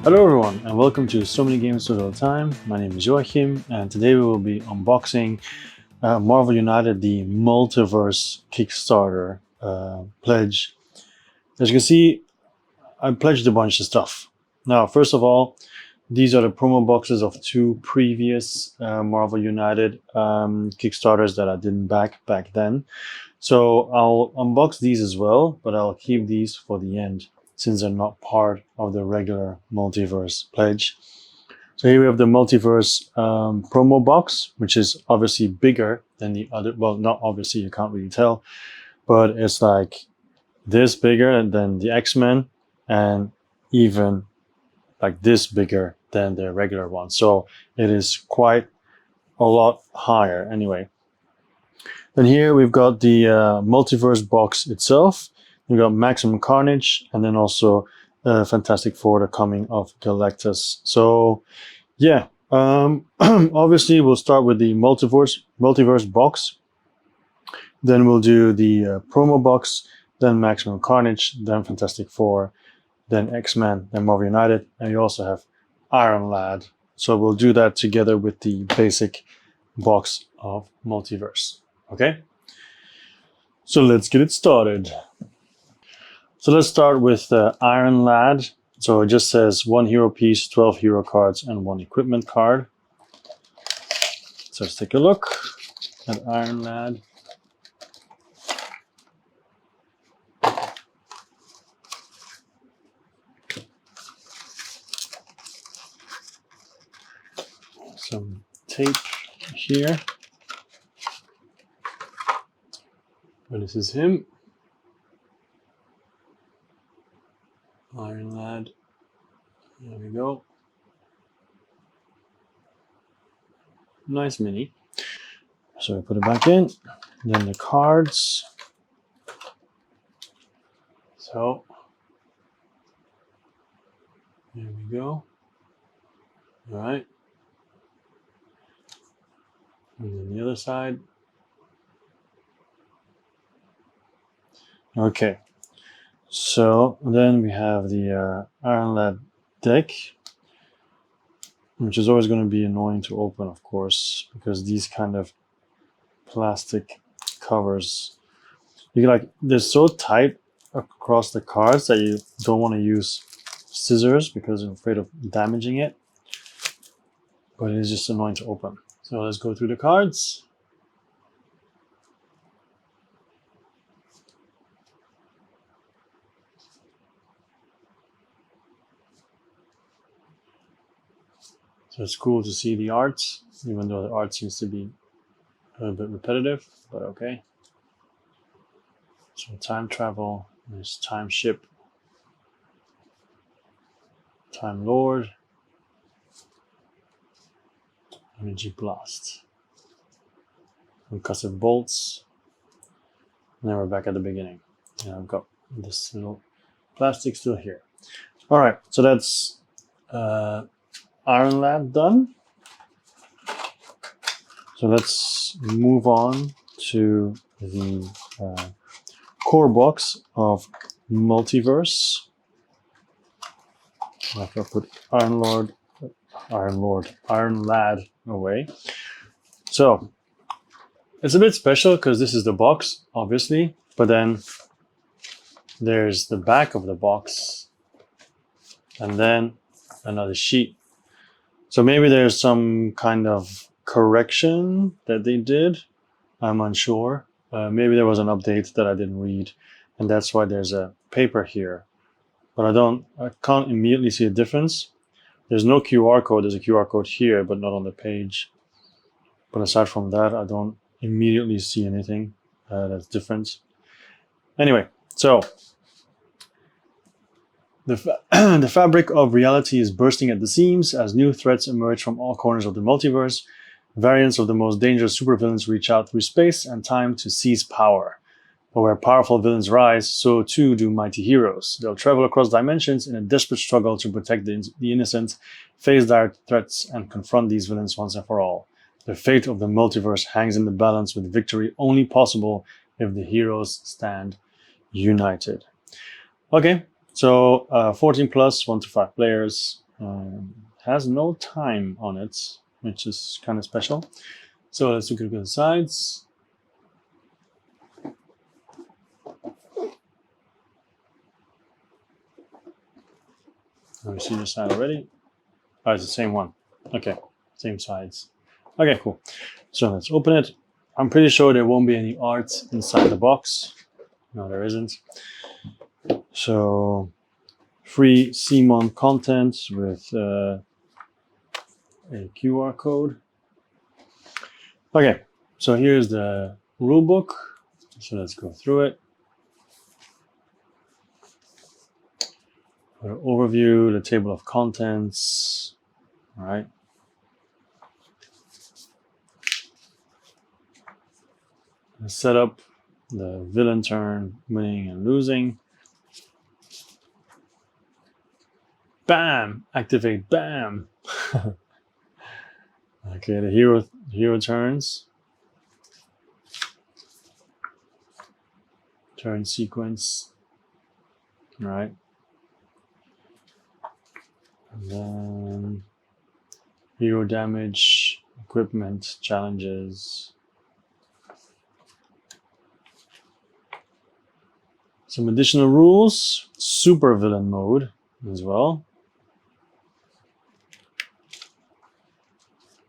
Hello everyone and welcome to So Many Games All the Time. My name is Joachim and today we will be unboxing Marvel United, the Multiverse Kickstarter pledge. As you can see, I pledged a bunch of stuff. Now, first of all, these are the promo boxes of two previous Marvel United Kickstarters that I didn't back then. So I'll unbox these as well, but I'll keep these for the end, since they're not part of the regular Multiverse pledge. So here we have the Multiverse promo box, which is obviously bigger than the other. Well, not obviously, you can't really tell, but it's like this bigger than the X-Men and even like this bigger than the regular one. So it is quite a lot higher anyway. Then here we've got the Multiverse box itself. We've got Maximum Carnage, and then also Fantastic Four, the coming of Galactus. So, yeah, obviously we'll start with the Multiverse box. Then we'll do the promo box, then Maximum Carnage, then Fantastic Four, then X-Men, then Marvel United, and you also have Iron Lad. So we'll do that together with the basic box of Multiverse. Okay? So let's get it started. So let's start with Iron Lad. So it just says 1 hero piece, 12 hero cards, and 1 equipment card. So let's take a look at Iron Lad. Some tape here. But this is him. Iron Lad. There we go. Nice mini. So I put it back in. Then the cards. So there we go. All right. And then the other side. Okay. So then we have the Iron Lad deck, which is always going to be annoying to open, of course, because these kind of plastic covers, they're so tight across the cards that you don't want to use scissors because you're afraid of damaging it. But it is just annoying to open. So let's go through the cards. So it's cool to see the art, even though the art seems to be a little bit repetitive, but okay. So time travel, there's time ship, time lord, energy blast, concussive bolts, and then we're back at the beginning. And I've got this little plastic still here. All right, so that's Iron Lad done. So let's move on to the core box of Multiverse. I have to put Iron Lad away. So it's a bit special because this is the box, obviously, but then there's the back of the box and then another sheet. So maybe there's some kind of correction that they did. I'm unsure. Maybe there was an update that I didn't read, and that's why there's a paper here. But I can't immediately see a difference. There's no QR code. There's a QR code here, but not on the page. But aside from that, I don't immediately see anything that's different. Anyway, so the fabric of reality is bursting at the seams as new threats emerge from all corners of the multiverse. Variants of the most dangerous supervillains reach out through space and time to seize power. But where powerful villains rise, so too do mighty heroes. They'll travel across dimensions in a desperate struggle to protect the innocent, face direct threats, and confront these villains once and for all. The fate of the multiverse hangs in the balance, with victory only possible if the heroes stand united. Okay, so 14 plus, 1 to 5 players. Has no time on it, which is kind of special. So let's look at the sides. We see the side already. Oh, it's the same one. Okay, same sides. Okay, cool. So let's open it. I'm pretty sure there won't be any art inside the box. No, there isn't. So free CMON content with a QR code. Okay, so here's the rulebook. So let's go through it. The overview, the table of contents. All right. The setup, the villain turn, winning and losing. Bam! Activate, bam! Okay, the hero turns. Turn sequence. All right. And then hero damage, equipment, challenges. Some additional rules, super villain mode as well.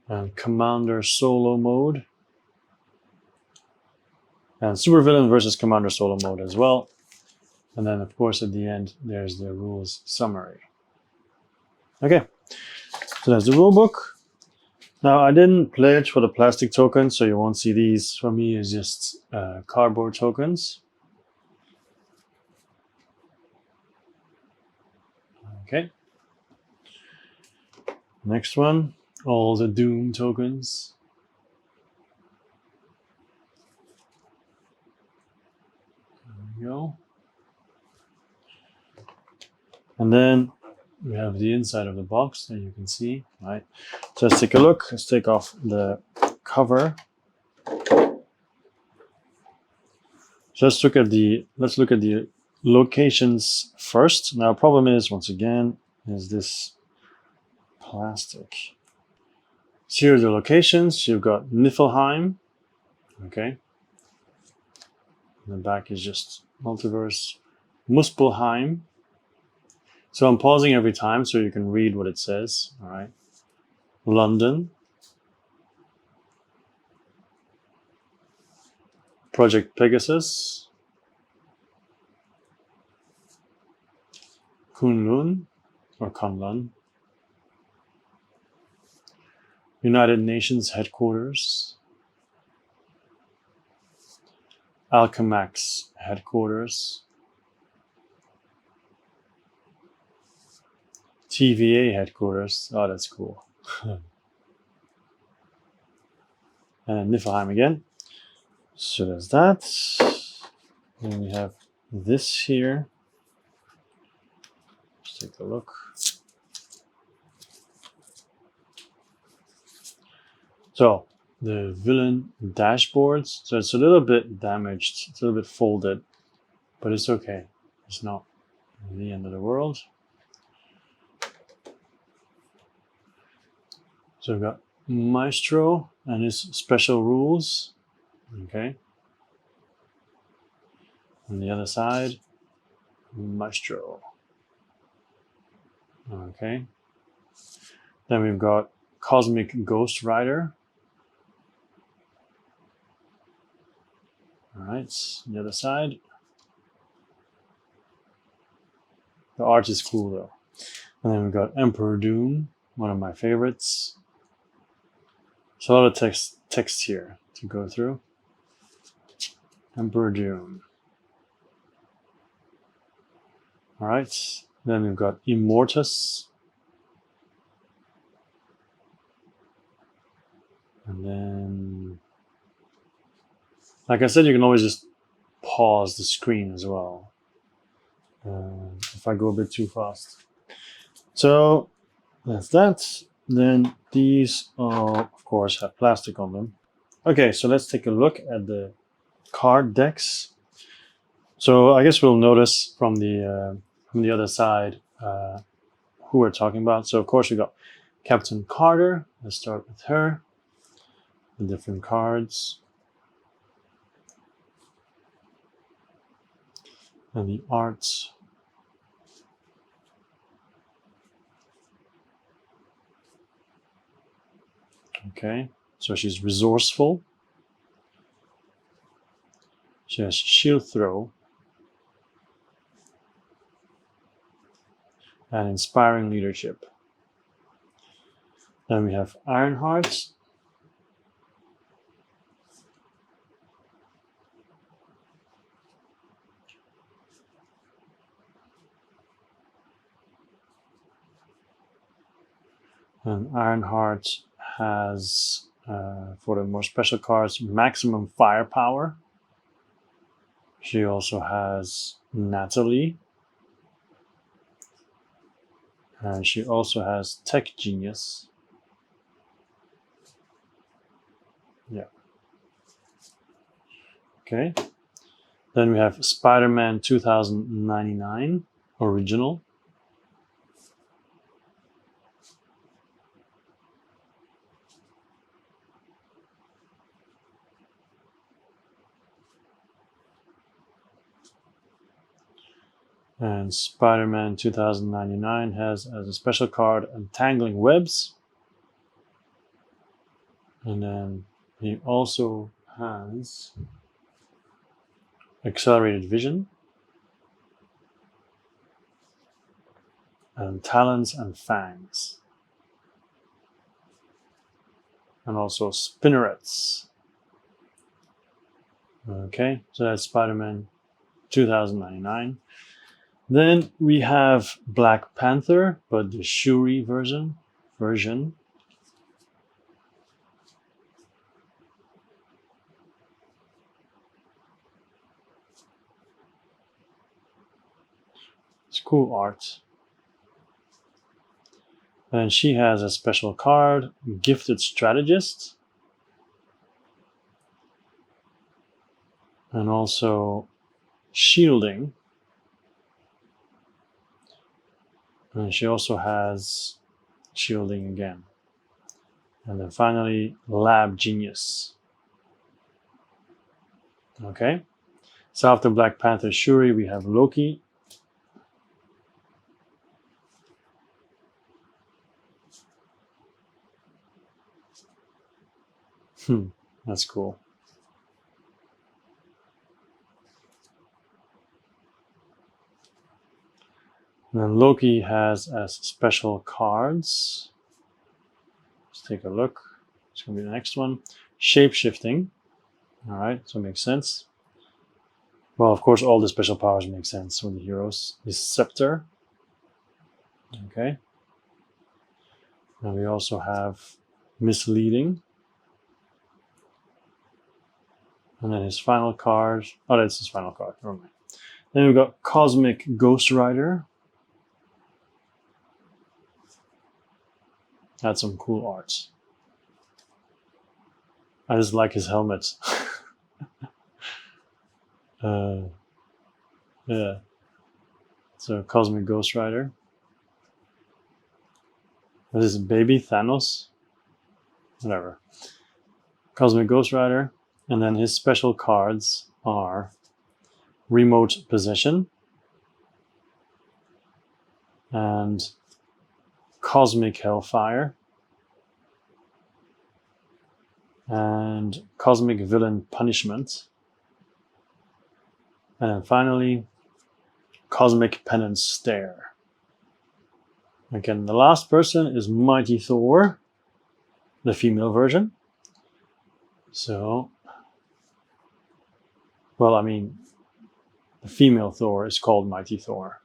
And commander solo mode. And super villain versus commander solo mode as well. And then of course at the end, there's the rules summary. Okay, so that's the rulebook. Now I didn't pledge for the plastic tokens, so you won't see these. For me, it's just cardboard tokens. Okay. Next one, all the Doom tokens. There we go. And then we have the inside of the box that you can see, right? So let's take a look. Let's take off the cover. So let's look at the locations first. Now, problem is, once again, is this plastic. So here are the locations. You've got Niflheim, okay. And the back is just Multiverse. Muspelheim. So I'm pausing every time so you can read what it says, all right. London. Project Pegasus. Kunlun, or Kunlun. United Nations Headquarters. Alchemax Headquarters. TVA Headquarters. Oh, that's cool. And Niflheim again. So there's that. Then we have this here. Let's take a look. So the villain dashboards. So it's a little bit damaged. It's a little bit folded, but it's okay. It's not the end of the world. So we've got Maestro and his special rules. Okay. On the other side, Maestro. Okay. Then we've got Cosmic Ghost Rider. All right, the other side. The art is cool though. And then we've got Emperor Doom, one of my favorites. So a lot of text here to go through. Emperor Doom. All right, then we've got Immortus. And then, like I said, you can always just pause the screen as well if I go a bit too fast. So that's that. Then these, of course, have plastic on them. Okay, so let's take a look at the card decks. So I guess we'll notice from the other side who we're talking about. So of course we got Captain Carter. Let's start with her. The different cards. And the arts. Okay, so she's resourceful. She has shield throw. And inspiring leadership. Then we have Ironheart. And Ironheart has, for the more special cards, maximum firepower. She also has Natalie. And she also has Tech Genius. Yeah. Okay. Then we have Spider-Man 2099 original. And Spider-Man 2099 has as a special card Entangling Webs. And then he also has Accelerated Vision. And Talons and Fangs. And also Spinnerets. Okay, so that's Spider-Man 2099. Then we have Black Panther, but the Shuri version. It's cool art. And she has a special card, Gifted Strategist. And also Shielding. And she also has Shielding again. And then finally, Lab Genius. Okay. So after Black Panther Shuri, we have Loki. That's cool. And then Loki has as special cards. Let's take a look. It's going to be the next one. Shape-shifting. All right, so it makes sense. Well, of course, all the special powers make sense with the heroes. His scepter. Okay. And we also have Misleading. And then his final card. Oh, that's his final card. Never mind. Then we've got Cosmic Ghost Rider. Had some cool arts. I just like his helmet. Yeah. So Cosmic Ghost Rider. What is it, Baby Thanos? Whatever. Cosmic Ghost Rider. And then his special cards are Remote Possession and Cosmic Hellfire and Cosmic Villain Punishment. And then finally, Cosmic Penance Stare. Again, the last person is Mighty Thor, the female version. So, well, I mean, the female Thor is called Mighty Thor.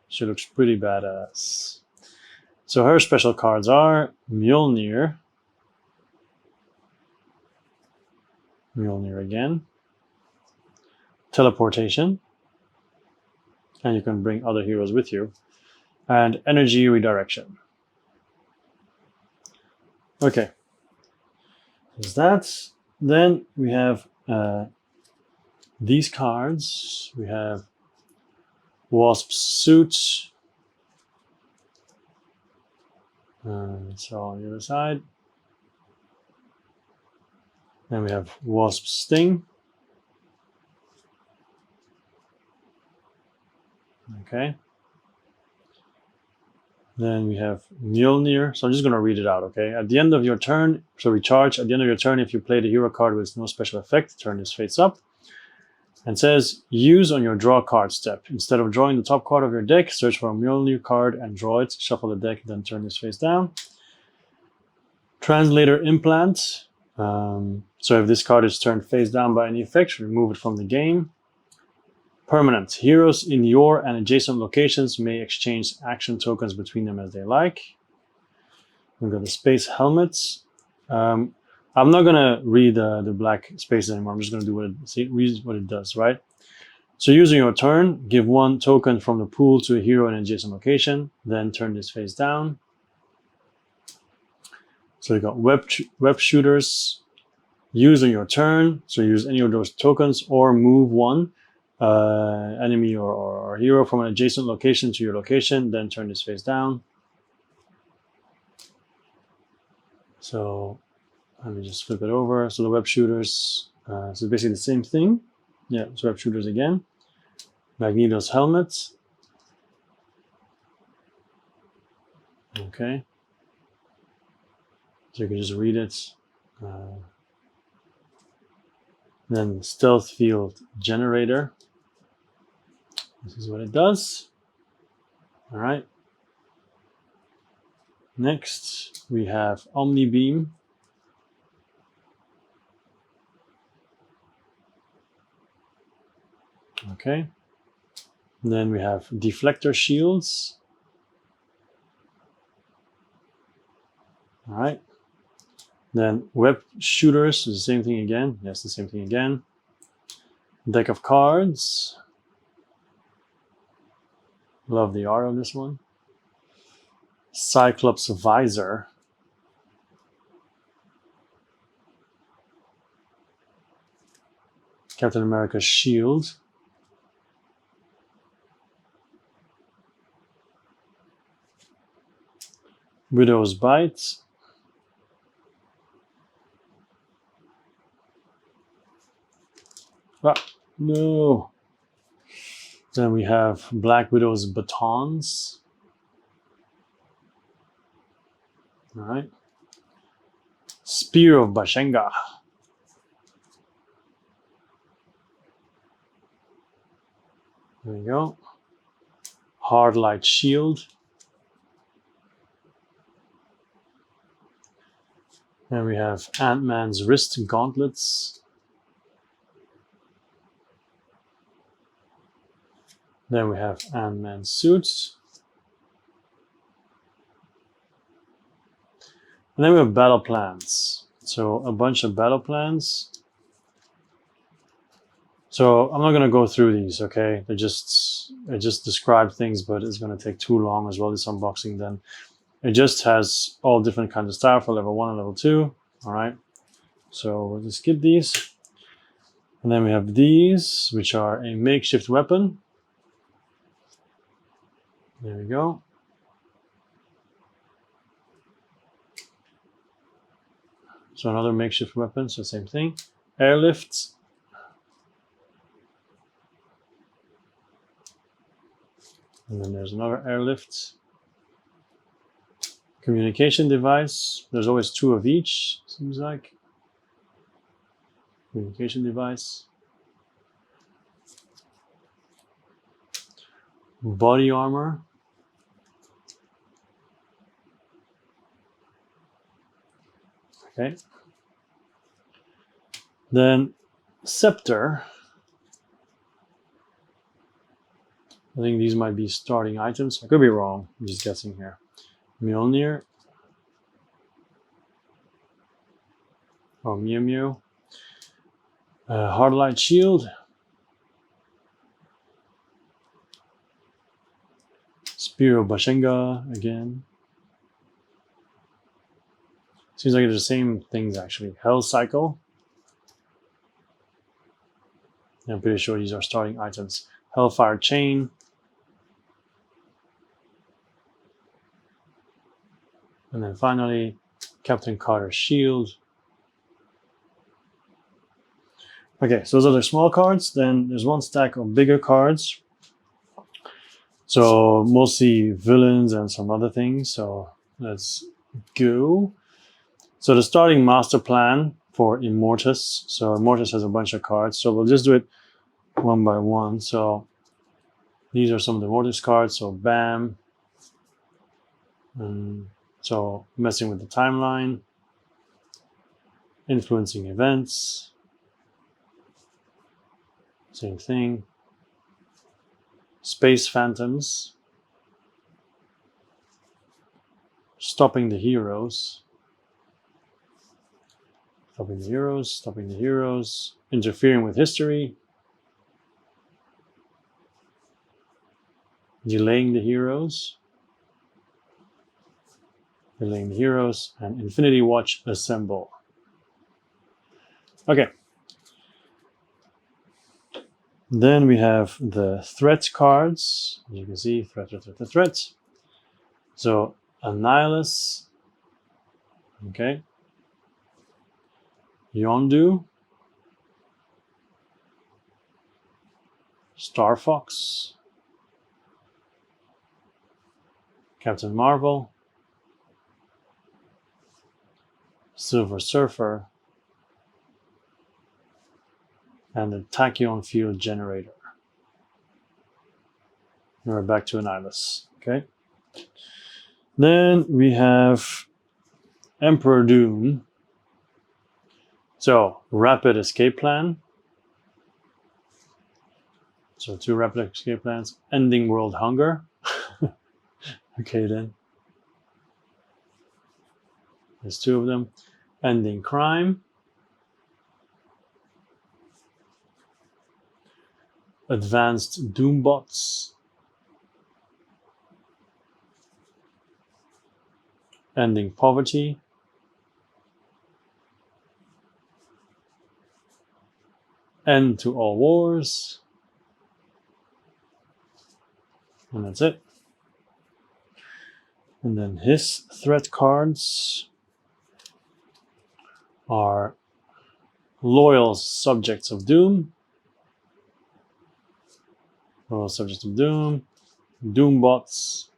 She looks pretty badass. So her special cards are Mjolnir. Mjolnir again. Teleportation. And you can bring other heroes with you. And Energy Redirection. Okay. There's that. Then we have these cards. We have Wasp's Suit. So on the other side. Then we have Wasp's Sting. Okay. Then we have Mjolnir. So I'm just going to read it out, okay? At the end of your turn, so recharge. At the end of your turn, if you play the hero card with no special effect, turn this face up. And says, use on your draw card step. Instead of drawing the top card of your deck, search for a Mjolnir card and draw it. Shuffle the deck, then turn this face down. Translator Implant. So if this card is turned face down by any effect, remove it from the game. Permanent. Heroes in your and adjacent locations may exchange action tokens between them as they like. We've got the Space Helmets. I'm not going to read the black spaces anymore. I'm just going to do read what it does, right? So using your turn, give one token from the pool to a hero in an adjacent location, then turn this face down. So you got web shooters. Use on your turn. So use any of those tokens or move one enemy or hero from an adjacent location to your location, then turn this face down. So let me just flip it over. So the web shooters, so basically the same thing. Yeah, so web shooters again. Magneto's helmet. Okay. So you can just read it. Then stealth field generator. This is what it does. All right. Next, we have Omni Beam. Okay. And then we have deflector shields. All right. Then web shooters is the same thing again. Yes, the same thing again. Deck of cards. Love the art on this one. Cyclops visor. Captain America's shield. Widow's bite. Ah, no. Then we have Black Widow's batons. All right. Spear of Bashenga. There we go. Hard light shield. Then we have Ant-Man's wrist gauntlets. Then we have Ant-Man's suits. And then we have battle plans. So a bunch of battle plans. So I'm not going to go through these, okay? I just describe things, but it's going to take too long as well, this unboxing then. It just has all different kinds of style for level 1 and level 2. All right. So we'll just skip these. And then we have these, which are a makeshift weapon. There we go. So another makeshift weapon, so same thing. Airlift. And then there's another airlift. Communication device. There's always 2 of each, seems like. Communication device. Body armor. Okay. Then scepter. I think these might be starting items. I could be wrong. I'm just guessing here. Mjolnir. Or Mew Mew. Hardlight shield. Spear of Bashenga again. Seems like it's the same things actually. Hell Cycle. I'm pretty sure these are starting items. Hellfire Chain. And then finally, Captain Carter's Shield. Okay, so those are the small cards. Then there's one stack of bigger cards. So mostly villains and some other things. So let's go. So the starting master plan for Immortus. So Immortus has a bunch of cards. So we'll just do it one by one. So these are some of the Immortus cards. So bam. And so messing with the timeline. Influencing events. Same thing. Space Phantoms. Stopping the heroes. Stopping the heroes, stopping the heroes. Interfering with history. Delaying the heroes. Delaying the heroes. And Infinity Watch Assemble. Okay. Then we have the threat cards. As you can see, threat. So Annihilus. Okay. Yondu. Star Fox. Captain Marvel. Silver Surfer. And the Tachyon Field Generator. And we're back to Annihilus. Okay. Then we have Emperor Doom. So, Rapid Escape Plan. So, 2 Rapid Escape Plans. Ending World Hunger. Okay, then. There's 2 of them. Ending Crime. Advanced Doombots. Ending Poverty. End to All Wars. And that's it. And then his threat cards are Loyal Subjects of Doom. Loyal Subjects of Doom. Doombots.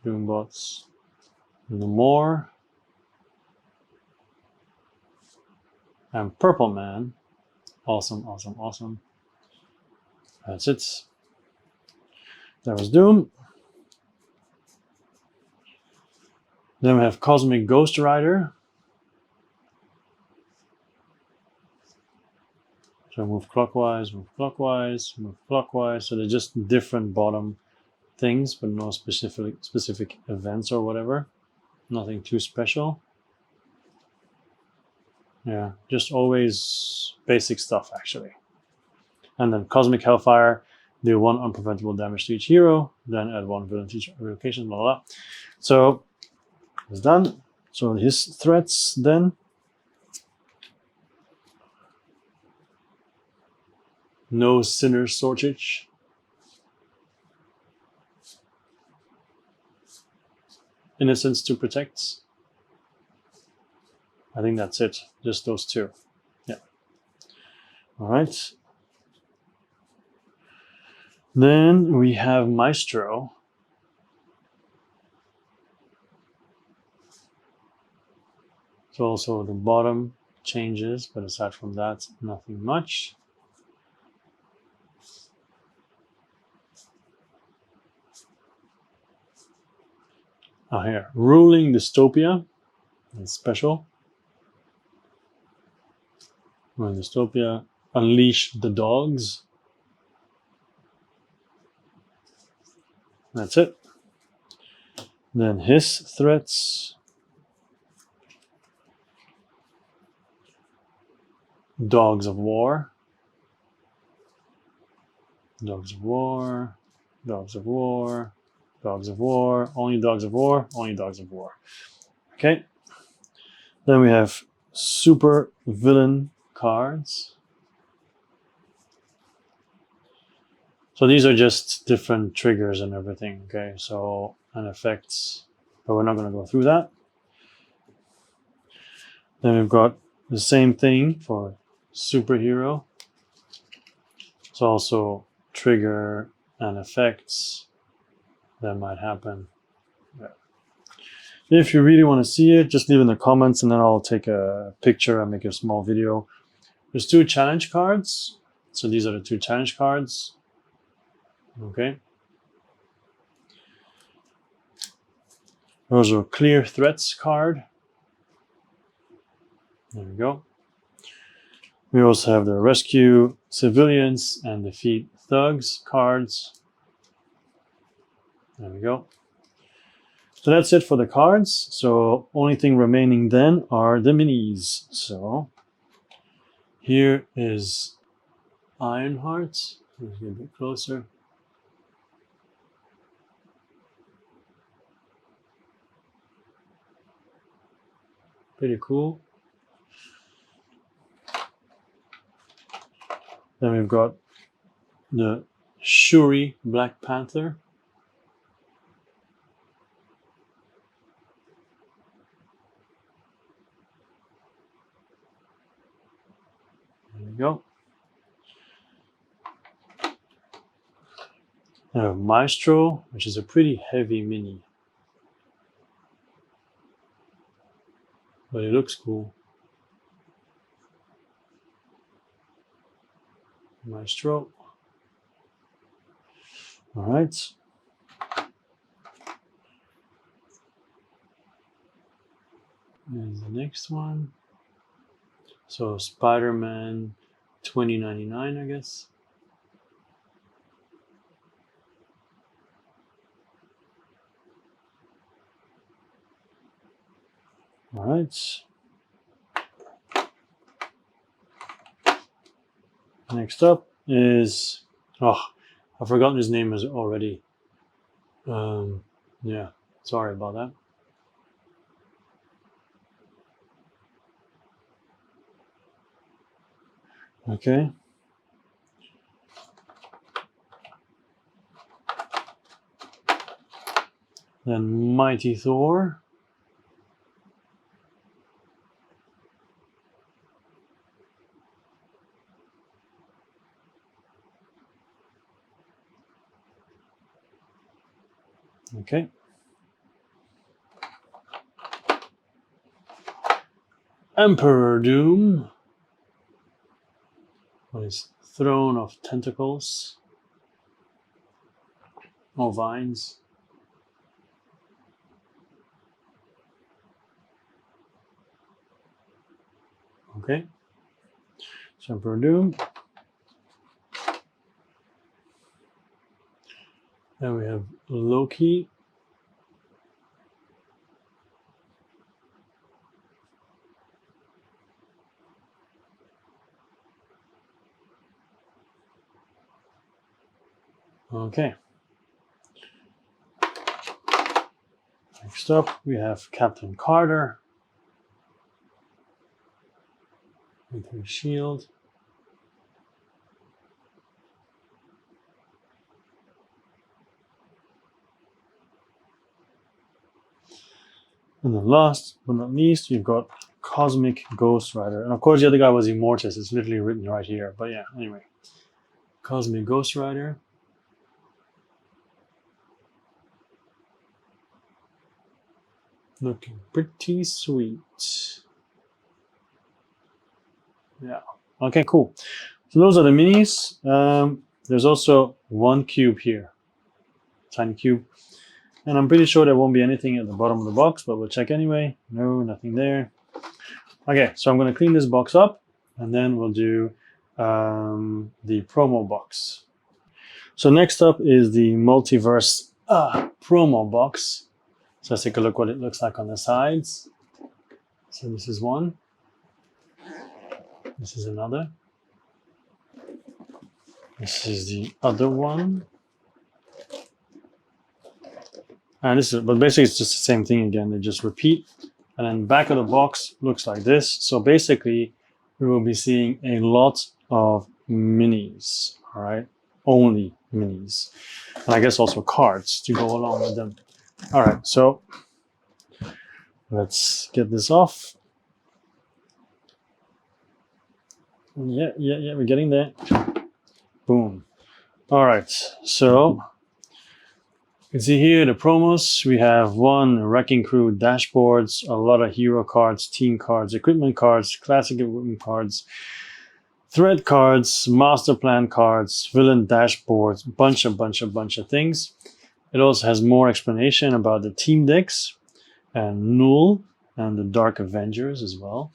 Doombots. No more. And Purple Man. Awesome, awesome, awesome. That's it. That was Doom. Then we have Cosmic Ghost Rider. So move clockwise, move clockwise, move clockwise. So they're just different bottom things, but no specific events or whatever. Nothing too special. Yeah, just always basic stuff actually. And then Cosmic Hellfire, do 1 unpreventable damage to each hero, then add 1 villain to each location, blah, blah, blah. So it's done. So his threats then. No Sinner Shortage. Innocence to Protect. I think that's it. Just those 2. Yeah. All right. Then we have Maestro. So also the bottom changes, but aside from that, nothing much. Here, Ruling Dystopia. That's special. Ruling Dystopia. Unleash the Dogs. That's it. Then his threats. Dogs of War. Dogs of War. Dogs of War. Dogs of War. Only Dogs of War. Only Dogs of War. Okay. Then we have super villain cards. So these are just different triggers and everything, okay? So, and effects, but we're not going to go through that. Then we've got the same thing for superhero. It's also trigger and effects that might happen. Yeah. If you really want to see it, just leave in the comments and then I'll take a picture and make a small video. There's 2 challenge cards. So these are the 2 challenge cards. Okay. Those are clear threats card. There we go. We also have the rescue civilians and defeat thugs cards. There we go. So that's it for the cards. So only thing remaining then are the minis. So here is Ironheart. Let's get a bit closer. Pretty cool. Then we've got the Shuri Black Panther. There we go. I have Maestro, which is a pretty heavy mini. But it looks cool. Maestro. All right. And the next one. So Spider-Man 2099, I guess. All right. Next up is, oh, I've forgotten his name already. Yeah, sorry about that. Okay. Then Mighty Thor. Okay. Emperor Doom. What is Throne of Tentacles? Oh, vines. Okay. So Emperor Doom. Then we have Loki. Okay. Next up, we have Captain Carter with her shield. And then last but not least, you've got Cosmic Ghost Rider. And of course, the other guy was Immortus. It's literally written right here. But yeah, anyway. Cosmic Ghost Rider. Looking pretty sweet. Yeah. Okay, cool. So those are the minis. There's also one cube here. Tiny cube. And I'm pretty sure there won't be anything at the bottom of the box, but we'll check anyway. No, nothing there. Okay, so I'm going to clean this box up, and then we'll do the promo box. So next up is the Multiverse promo box. So let's take a look what it looks like on the sides. So this is one. This is another. This is the other one. And this is, but basically it's just the same thing again. They just repeat. And then back of the box looks like this. So basically we will be seeing a lot of minis. All right. only minis. And I guess also cards to go along with them. All right, so let's get this off. Yeah, we're getting there. Boom. All right, so you can see here the promos. We have one Wrecking Crew dashboards, a lot of hero cards, team cards, equipment cards, classic equipment cards, thread cards, master plan cards, villain dashboards, bunch of things. It also has more explanation about the team decks and Null and the Dark Avengers as well.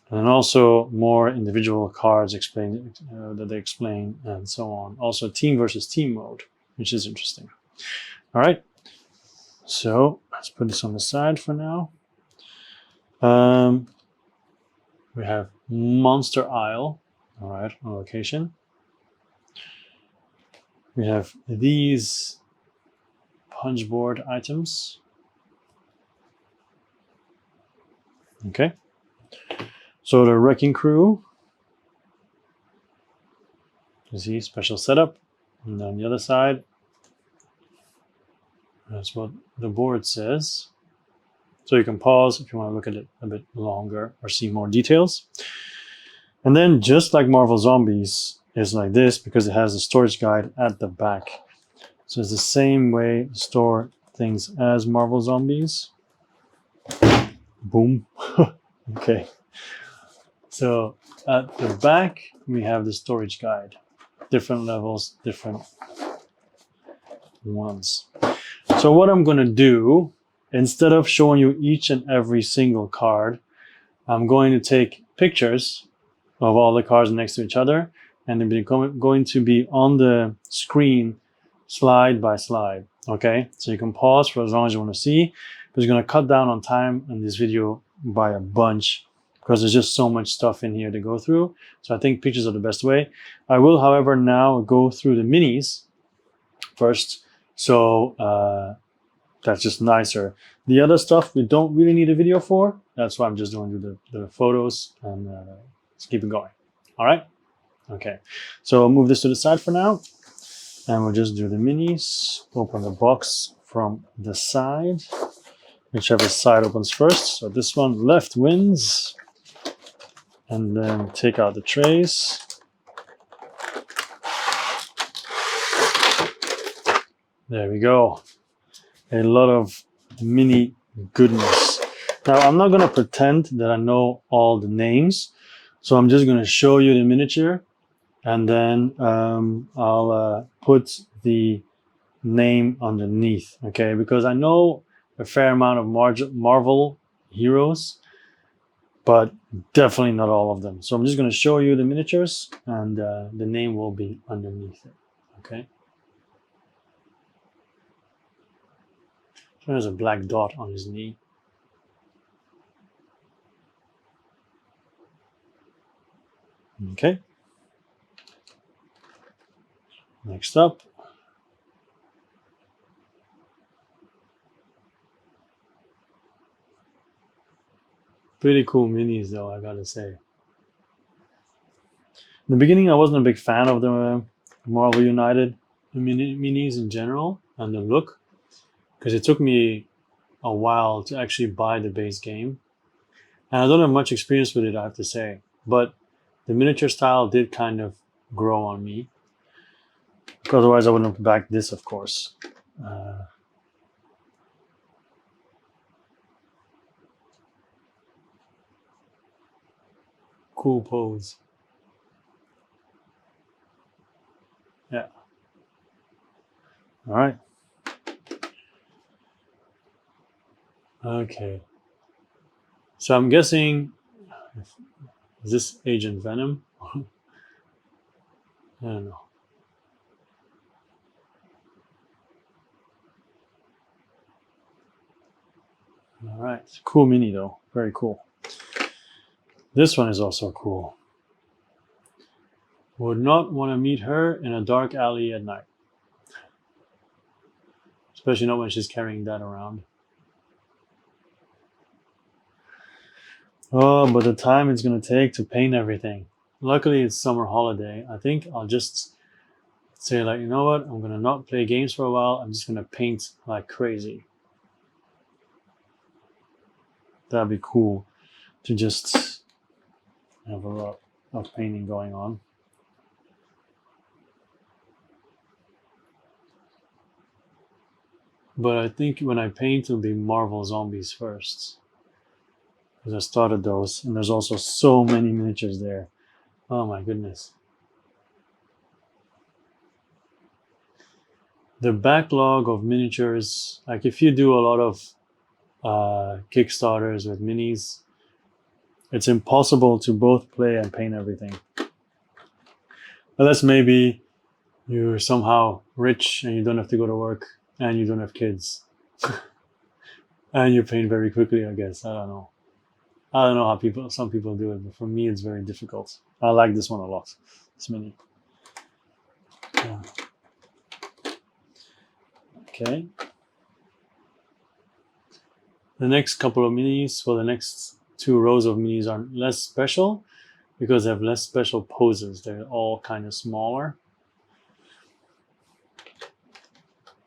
And also more individual cards that they explain and so on. Also team versus team mode, which is interesting. All right, so let's put this on the side for now. We have Monster Isle, all right, on location. We have these Punchboard items. Okay. So the Wrecking Crew, you see, special setup. And on the other side, that's what the board says. So you can pause if you want to look at it a bit longer or see more details. And then just like Marvel Zombies is like this because it has a storage guide at the back. So it's the same way to store things as Marvel Zombies. Boom. Okay. So at the back, we have the storage guide. Different levels, different ones. So what I'm going to do, instead of showing you each and every single card, I'm going to take pictures of all the cards next to each other, and they're going to be on the screen slide by slide. Okay, so you can pause for as long as you want to see, but it's going to cut down on time in this video by a bunch because there's just so much stuff in here to go through. So I think pictures are the best way. I will, however, now go through the minis first. So that's just nicer. The other stuff we don't really need a video for. That's why I'm just doing the photos and let's keep it going. All right. Okay. So I'll move this to the side for now. And we'll just do the minis. Open the box from the side. Whichever side opens first. So this one left wins. And then take out the trays. There we go. A lot of mini goodness. Now I'm not going to pretend that I know all the names. So I'm just going to show you the miniature. And then I'll put the name underneath, okay? Because I know a fair amount of Marvel heroes, but definitely not all of them. So I'm just going to show you the miniatures, and the name will be underneath it, okay? So there's a black dot on his knee. Okay. Next up. Pretty cool minis though, I gotta say. In the beginning, I wasn't a big fan of the Marvel United minis in general and the look, because it took me a while to actually buy the base game. And I don't have much experience with it, I have to say. But the miniature style did kind of grow on me. Otherwise, I wouldn't have backed this, of course. Cool pose. Yeah. All right. Okay. So I'm guessing, is this Agent Venom? I don't know. All right. Cool mini though. Very cool. This one is also cool. Would not want to meet her in a dark alley at night. Especially not when she's carrying that around. Oh, but the time it's going to take to paint everything. Luckily, it's summer holiday. I think I'll just say like, you know what, I'm gonna not play games for a while, I'm just gonna paint like crazy. That'd be cool to just have a lot of painting going on. But I think when I paint, it'll be Marvel Zombies first, because I started those, and there's also so many miniatures there. Oh my goodness. The backlog of miniatures, like if you do a lot of Kickstarters with minis, it's impossible to both play and paint everything. Unless maybe you're somehow rich and you don't have to go to work and you don't have kids. And you paint very quickly, I guess. I don't know. I don't know how some people do it, but for me it's very difficult. I like this one a lot. This mini. Yeah. Okay. The next couple of minis, well, the next 2 rows of minis are less special because they have less special poses. They're all kind of smaller.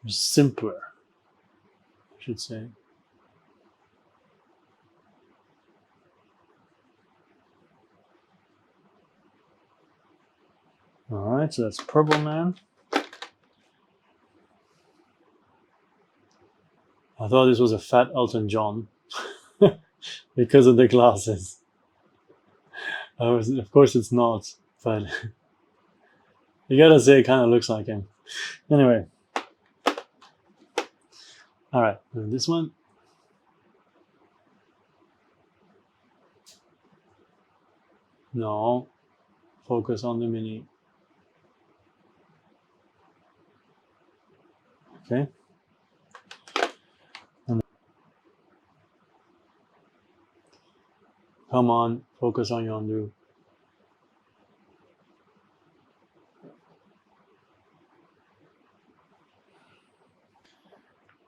Simpler, I should say. All right, so that's Purple Man. I thought this was a fat Elton John because of the glasses. Of course it's not, but you gotta say it kind of looks like him. Anyway. All right, this one. No, focus on the mini. Okay. Come on, focus on Yondu.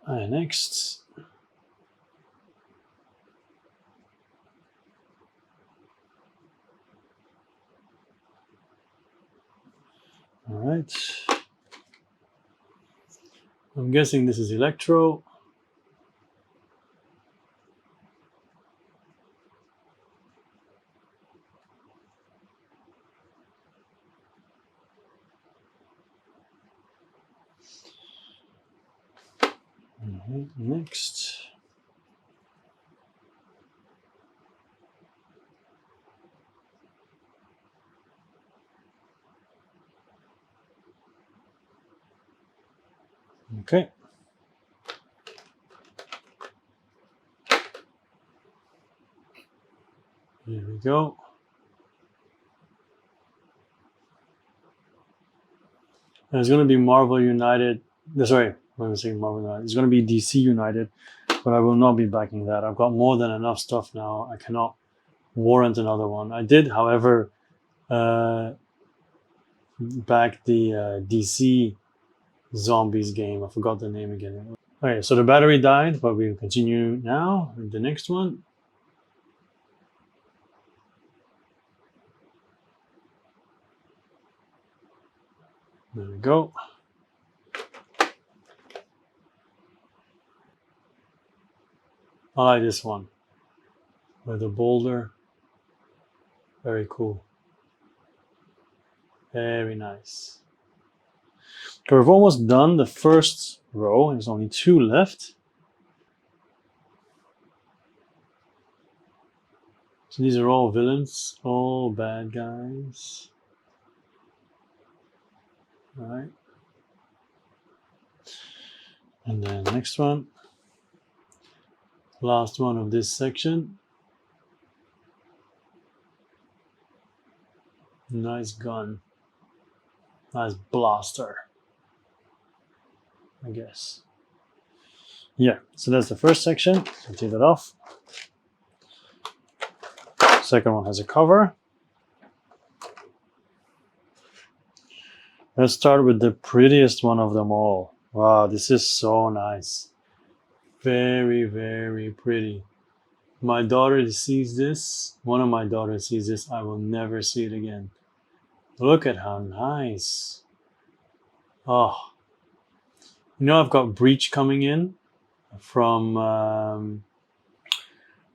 All right, next. All right. I'm guessing this is Electro. Next. Okay. Here we go. And it's going to be Marvel United. Sorry, what was I saying? Marvel United. It's going to be DC United, but I will not be backing that. I've got more than enough stuff now. I cannot warrant another one. I did, however, back the DC Zombies game. I forgot the name again. Okay, so the battery died, but we'll continue now with the next one. There we go. I like this one with the boulder. Very cool. Very nice. Okay, we've almost done the first row. There's only 2 left. So these are all villains, all bad guys. All right. And then next one. Last one of this section. Nice gun. Nice blaster, I guess. Yeah, so that's the first section. I'll take that off. Second one has a cover. Let's start with the prettiest one of them all. Wow, this is so nice. Very, very pretty. My daughter sees this. One of my daughters sees this. I will never see it again. Look at how nice. Oh, you know, I've got Breach coming in from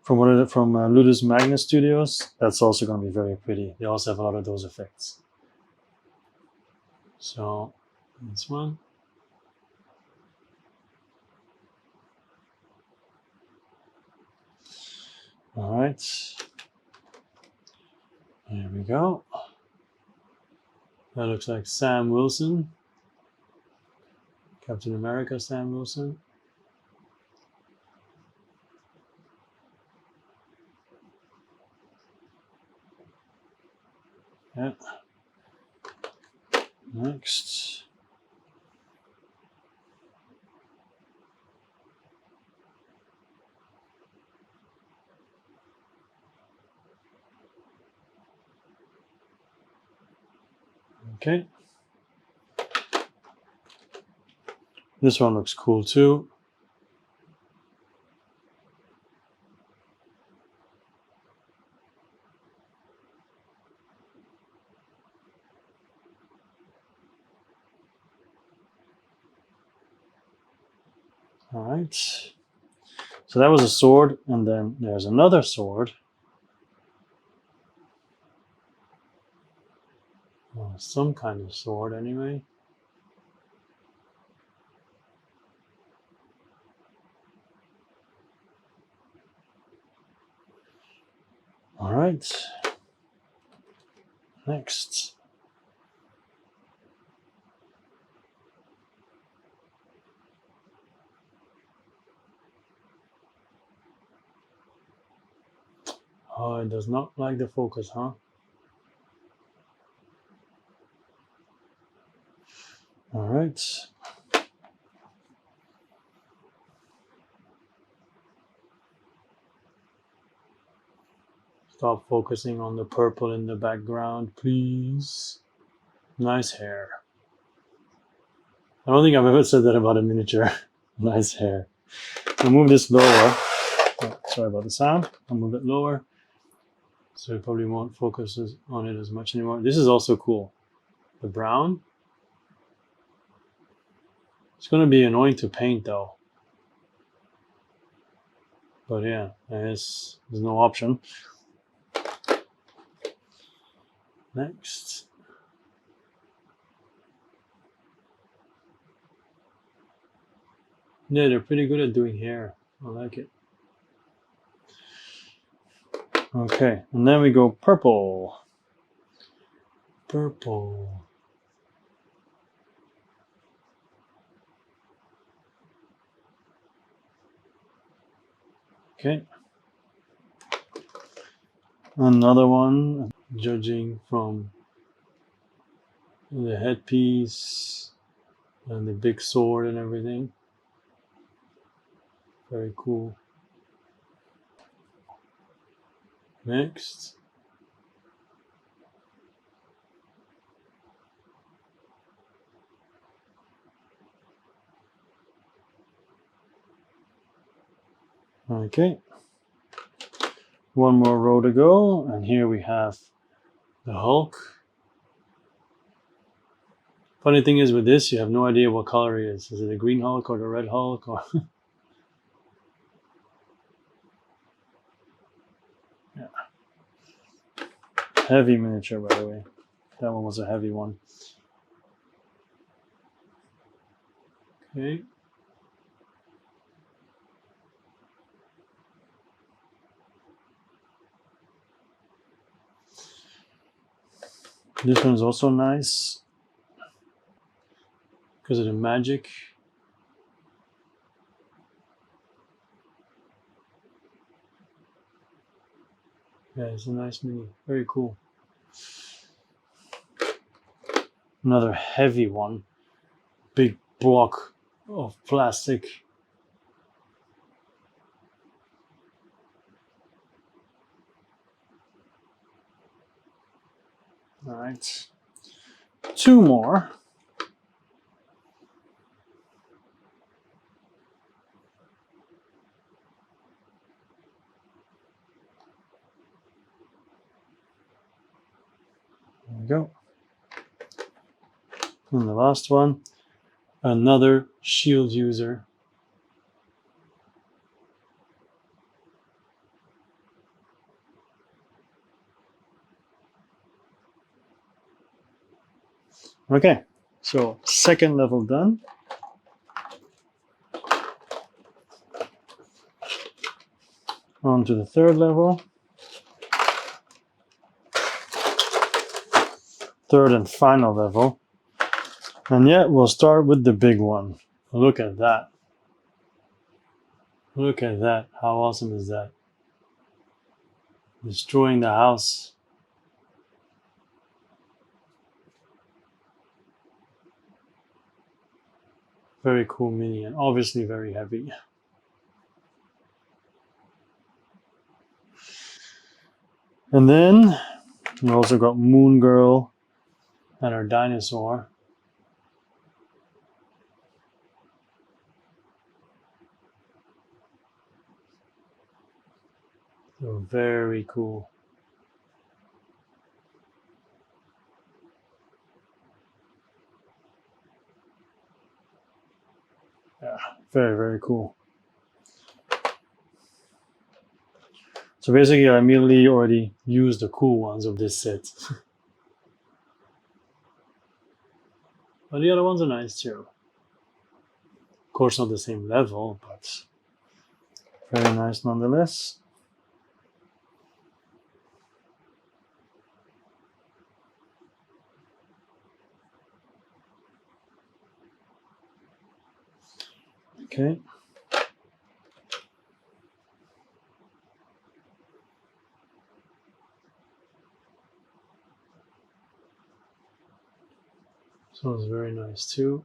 Ludus Magnus Studios. That's also going to be very pretty. They also have a lot of those effects. So this one. All right. There we go. That looks like Sam Wilson. Captain America Sam Wilson. Yeah. Next. Okay. This one looks cool too. All right. So that was a sword, and then there's another sword. Well, some kind of sword anyway. All right. Next. Oh, it does not like the focus, huh? All right. Stop focusing on the purple in the background, please. Nice hair. I don't think I've ever said that about a miniature. Nice hair. I'll move this lower. Oh, sorry about the sound. I'll move it lower. So it probably won't focus on it as much anymore. This is also cool. The brown. It's going to be annoying to paint though. But yeah, there's no option. Next. Yeah, they're pretty good at doing hair. I like it. Okay, and then we go purple. Purple. Okay. Another one, judging from the headpiece and the big sword and everything. Very cool. Next. Okay. One more row to go, and here we have the Hulk. Funny thing is with this, you have no idea what color he is. Is it the green Hulk or the red Hulk? Or yeah. Heavy miniature, by the way. That one was a heavy one. Okay. This one is also nice because of the magic. Yeah, it's a nice mini. Very cool. Another heavy one. Big block of plastic. All right. Two more. There we go. And the last one. Another shield user. Okay, so second level done. On to the third level. Third and final level. And yeah, we'll start with the big one. Look at that. Look at that. How awesome is that? Destroying the house. Very cool mini and obviously very heavy. And then we also got Moon Girl and her dinosaur. So very cool. Yeah, very, very cool. So basically, I immediately already used the cool ones of this set. But the other ones are nice too. Of course, not the same level, but very nice nonetheless. Okay. So it's very nice too.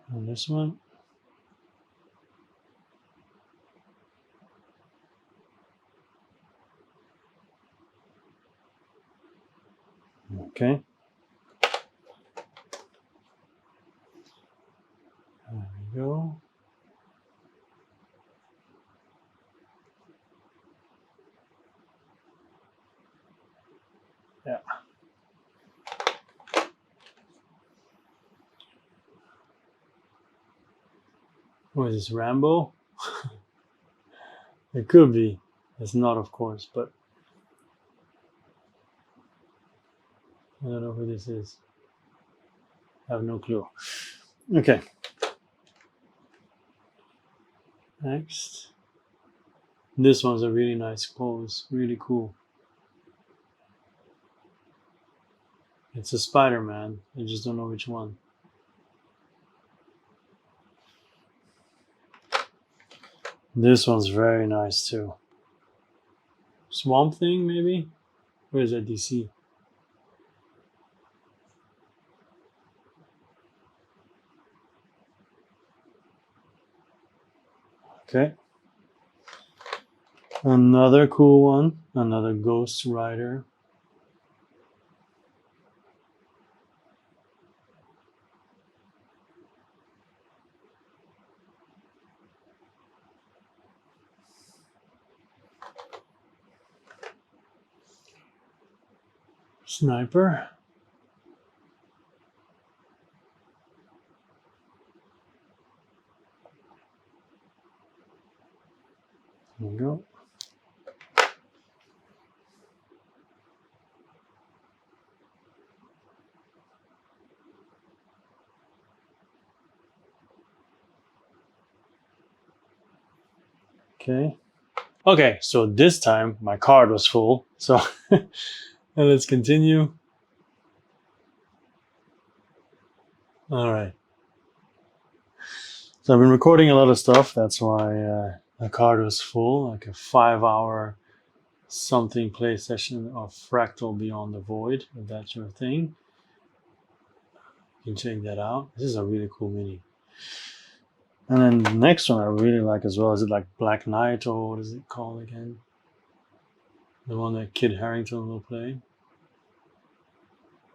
And this one. Okay. There we go. Yeah. What is this, Rambo? It could be. It's not, of course, but I don't know who this is. I have no clue. Okay. Next. This one's a really nice pose. Really cool. It's a Spider-Man. I just don't know which one. This one's very nice too. Swamp Thing, maybe? Where is that, DC? Okay. Another cool one. Another Ghost Rider. Sniper. There we go. Okay. Okay, so this time my card was full. So let's continue. All right. So I've been recording a lot of stuff. That's why my card was full, like a 5-hour something play session of Fractal Beyond the Void, if that's your thing. You can check that out. This is a really cool mini. And then the next one I really like as well. Is it like Black Knight, or what is it called again? The one that Kid Harington will play?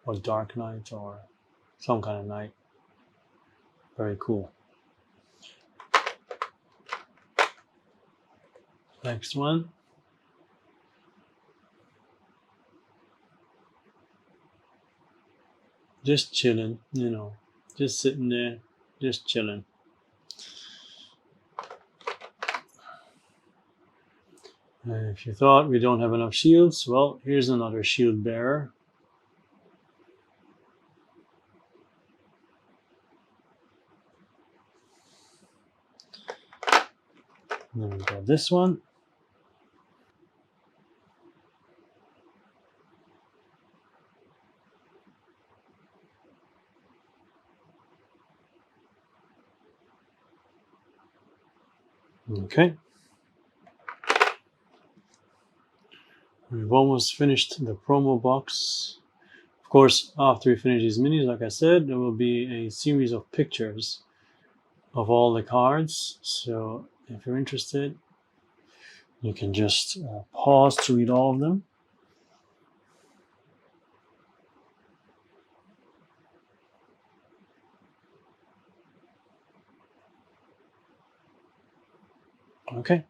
Or Dark Knight, or some kind of knight. Very cool. Next one. just chilling, you know, just sitting there, just chilling. If you thought we don't have enough shields, well, here's another shield bearer. And then we got this one. Okay. We've almost finished the promo box. Of course, after we finish these minis, like I said, there will be a series of pictures of all the cards. So if you're interested, you can just pause to read all of them. Okay.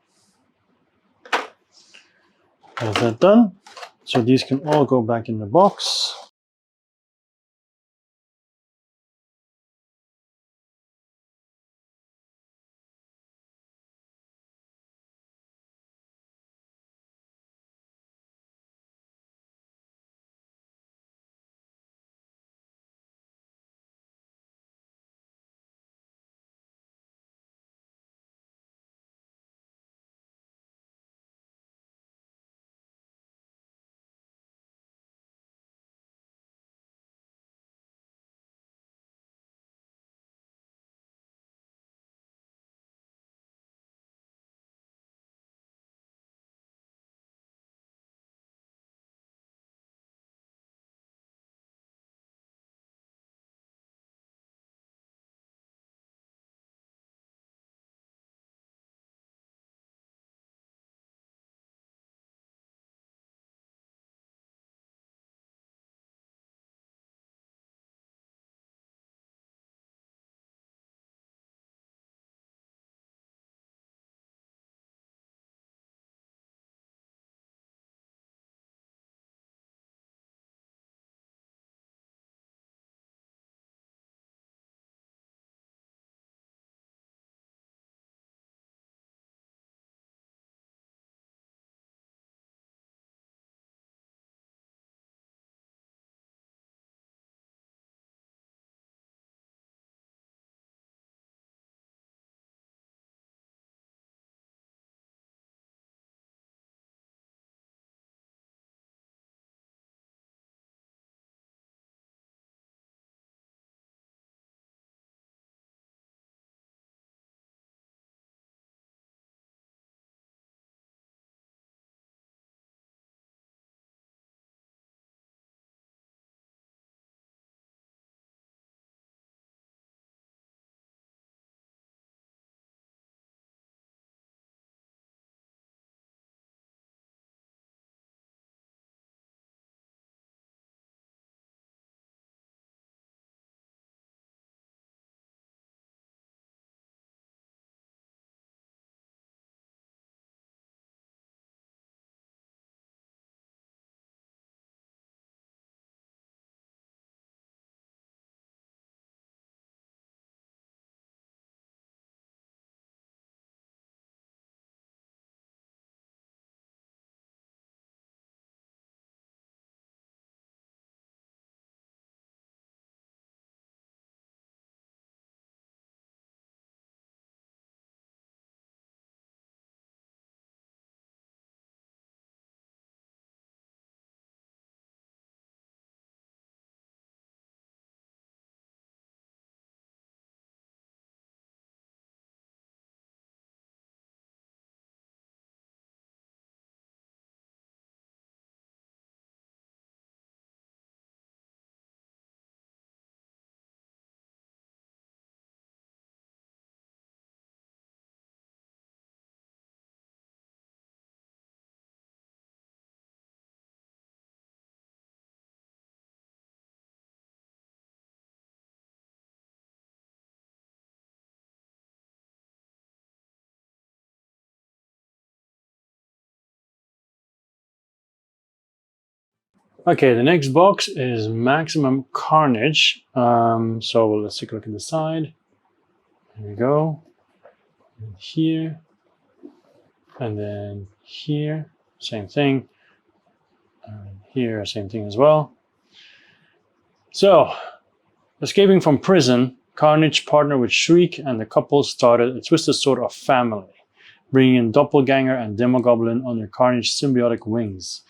That's that done. So these can all go back in the box. Okay, the next box is Maximum Carnage. So let's take a look at the side. Here we go. And here. And then here, same thing. And here, same thing as well. So, escaping from prison, Carnage partnered with Shriek and the couple started a twisted sort of family, bringing in Doppelganger and Demogoblin under Carnage's symbiotic wings.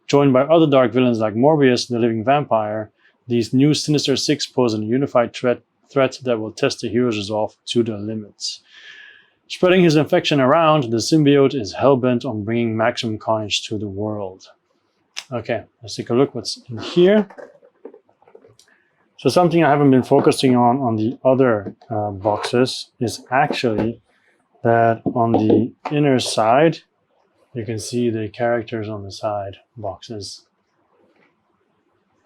Joined by other dark villains like Morbius, the living vampire, these new Sinister Six pose a unified threat that will test the hero's resolve to the limits. Spreading his infection around, the symbiote is hell-bent on bringing maximum carnage to the world. Okay, let's take a look what's in here. So something I haven't been focusing on the other boxes is actually that on the inner side, you can see the characters on the side boxes.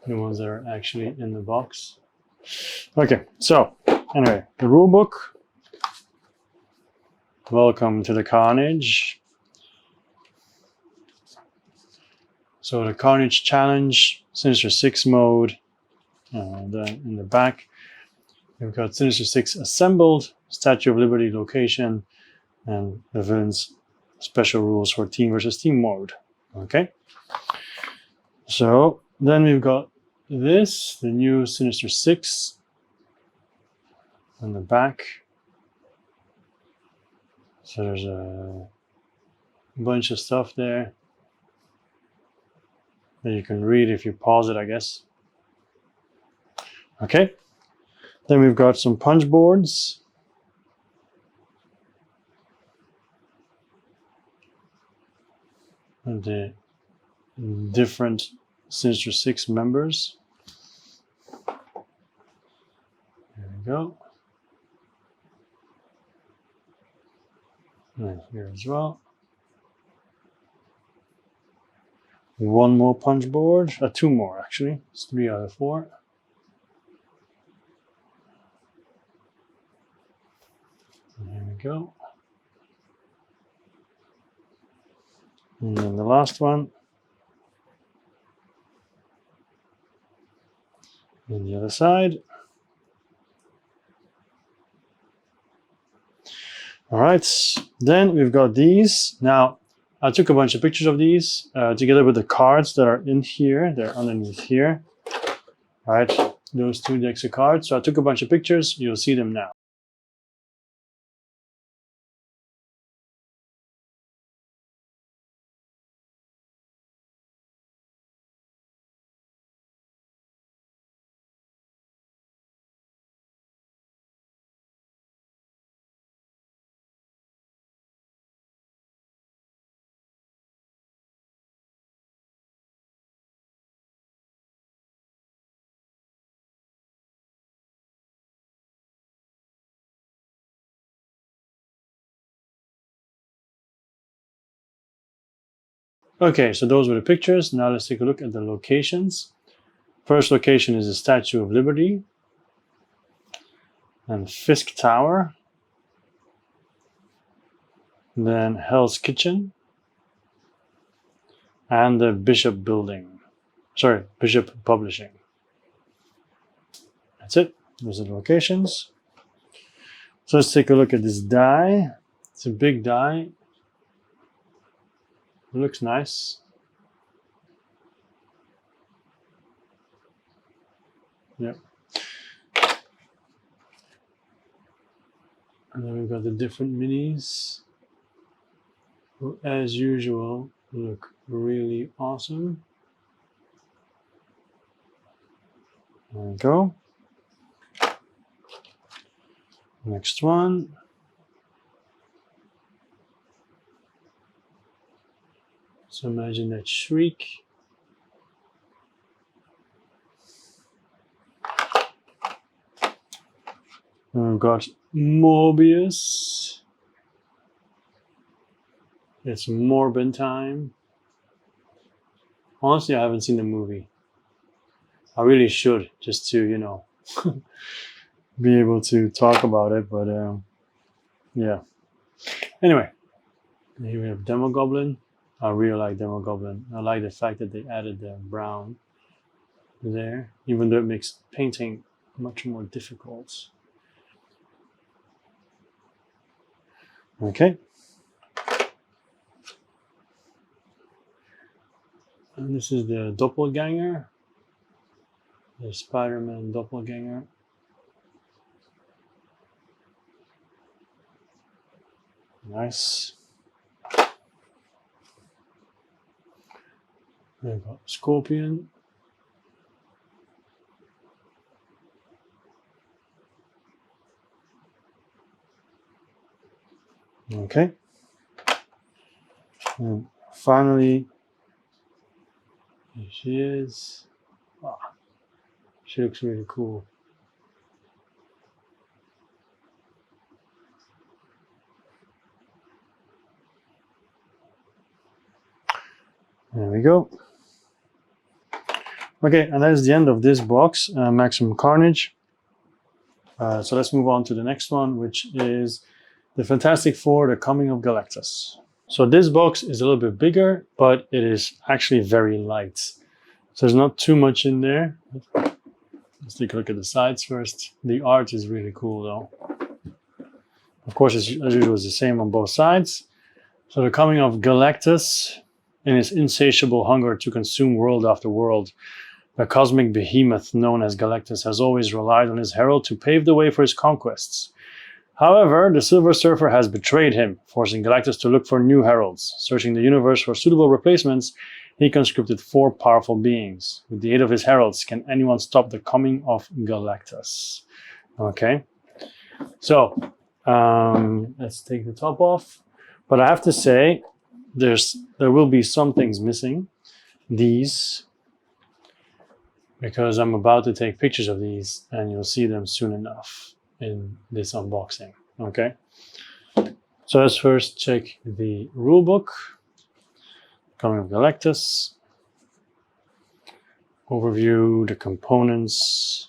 The ones that are actually in the box. Okay, so anyway, the rulebook. Welcome to the Carnage. So the Carnage Challenge, Sinister Six mode. Then in the back, we've got Sinister Six assembled, Statue of Liberty location, and the villains special rules for team versus team mode. Okay. So then we've got this, the new Sinister Six in the back. So there's a bunch of stuff there that you can read if you pause it, I guess. Okay. Then we've got some Punchboards. And the different Sinister Six members. There we go. And here as well. One more Punchboard. Two more actually. It's 3 out of 4. There we go. And then the last one. On the other side. All right, then we've got these. Now, I took a bunch of pictures of these together with the cards that are in here. They're underneath here. All right, those 2 decks of cards. So I took a bunch of pictures. You'll see them now. Okay, so those were the pictures. Now let's take a look at the locations. First location is the Statue of Liberty and Fisk Tower. Then Hell's Kitchen and the Bishop Building. Sorry, Bishop Publishing. That's it. Those are the locations. So let's take a look at this die. It's a big die. It looks nice. Yep. And then we've got the different minis, who, as usual, look really awesome. There we go. Next one. So imagine that Shriek. And we've got Morbius. It's Morbin time. Honestly, I haven't seen the movie. I really should, just to, you know, be able to talk about it, but yeah. Anyway, here we have Demogoblin. I really like Demogoblin. I like the fact that they added the brown there, even though it makes painting much more difficult. Okay. And this is the doppelganger, the Spider-Man doppelganger. Nice. We've got Scorpion. Okay. And finally, here she is. Wow. She looks really cool. There we go. Okay, and that is the end of this box, Maximum Carnage. So let's move on to the next one, which is the Fantastic Four, The Coming of Galactus. So this box is a little bit bigger, but it is actually very light. So there's not too much in there. Let's take a look at the sides first. The art is really cool though. Of course, as usual, it's the same on both sides. So The Coming of Galactus, in his insatiable hunger to consume world after world, the cosmic behemoth known as Galactus has always relied on his Herald to pave the way for his conquests. However, the Silver Surfer has betrayed him, forcing Galactus to look for new heralds. Searching the universe for suitable replacements, he conscripted 4 powerful beings. With the aid of his heralds, can anyone stop the coming of Galactus? Okay, so let's take the top off. But I have to say, there will be some things missing. These, because I'm about to take pictures of these, and you'll see them soon enough in this unboxing. Okay, so let's first check the rulebook. Coming of Galactus. Overview, the components.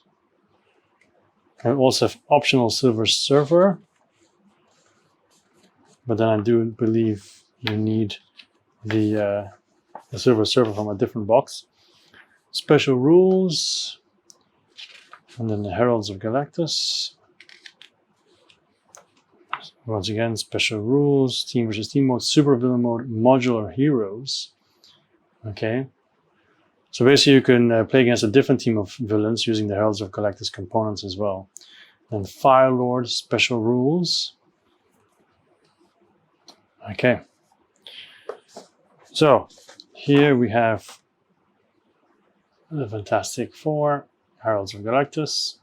I also have optional Silver Surfer, but then I do believe you need the Silver Surfer from a different box. Special rules, and then the Heralds of Galactus. Once again, special rules, team versus team mode, super villain mode, modular heroes. Okay, so basically you can play against a different team of villains using the Heralds of Galactus components as well. And Fire Lord, special rules. Okay, so here we have the Fantastic Four, Heralds of Galactus,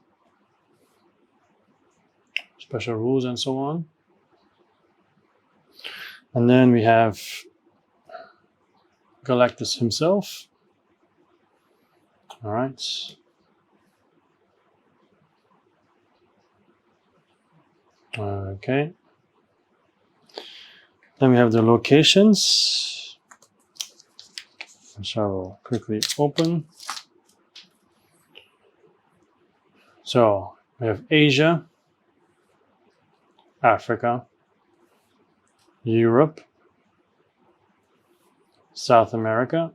special rules and so on. And then we have Galactus himself. All right. Okay. Then we have the locations, which I will quickly open. So we have Asia, Africa, Europe, South America,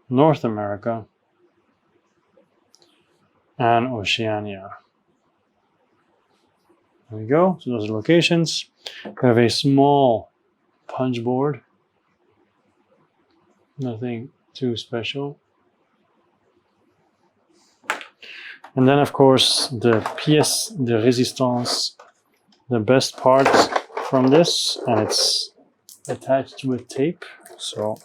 North America, and Oceania. There we go. So those are locations. We have a small punch board. Nothing too special. And then, of course, the pièce de résistance, the best part from this, and it's attached with tape. So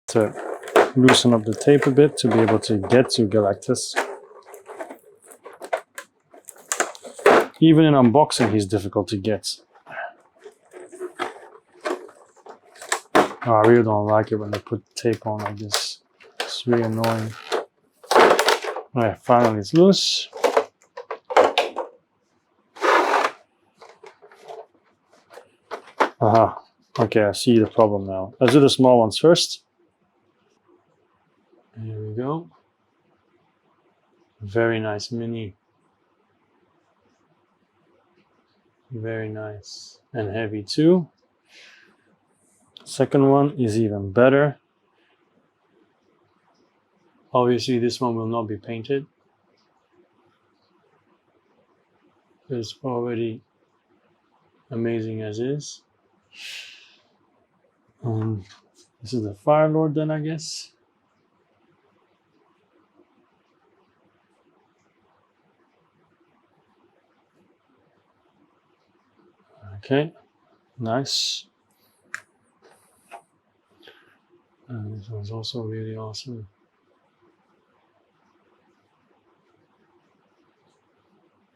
to loosen up the tape a bit to be able to get to Galactus. Even in unboxing, he's difficult to get. Oh, I really don't like it when they put tape on like this. It's really annoying. Alright, finally it's loose. Aha. Okay, I see the problem now. Let's do the small ones first. Here we go. Very nice mini. Very nice and heavy too. Second one is even better. Obviously this one will not be painted. It's already amazing as is. This is the Fire Lord then, I guess. Okay, nice. And this one's also really awesome.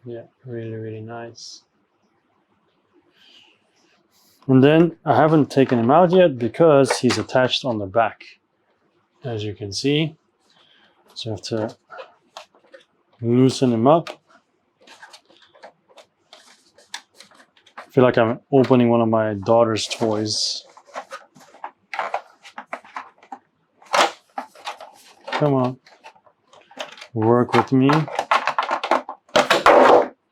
Yeah, really, really nice. And then I haven't taken him out yet because he's attached on the back, as you can see. So I have to loosen him up. I feel like I'm opening one of my daughter's toys. Come on, work with me.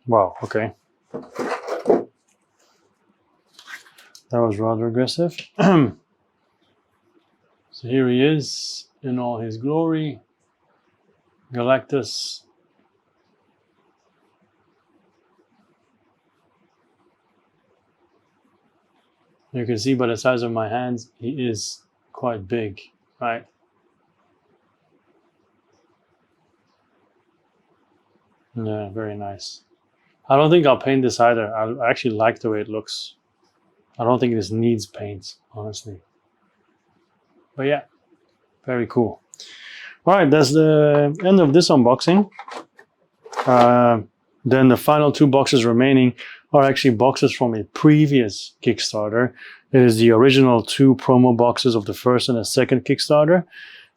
Wow, okay. That was rather aggressive. So here he is in all his glory. Galactus. You can see by the size of my hands, he is quite big, right? Yeah, very nice. I don't think I'll paint this either. I actually like the way it looks. I don't think this needs paint, honestly. But yeah, very cool. All right, that's the end of this unboxing. Then the final two boxes remaining are actually boxes from a previous Kickstarter. It is the original two promo boxes of the first and the second Kickstarter.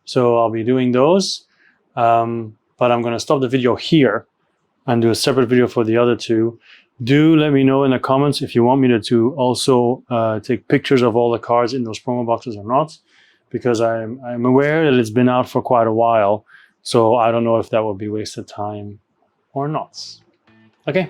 So I'll be doing those. But I'm going to stop the video here and do a separate video for the other two. Do let me know in the comments if you want me to also take pictures of all the cards in those promo boxes or not, because I'm aware that it's been out for quite a while, so I don't know if that would be wasted time or not. Okay.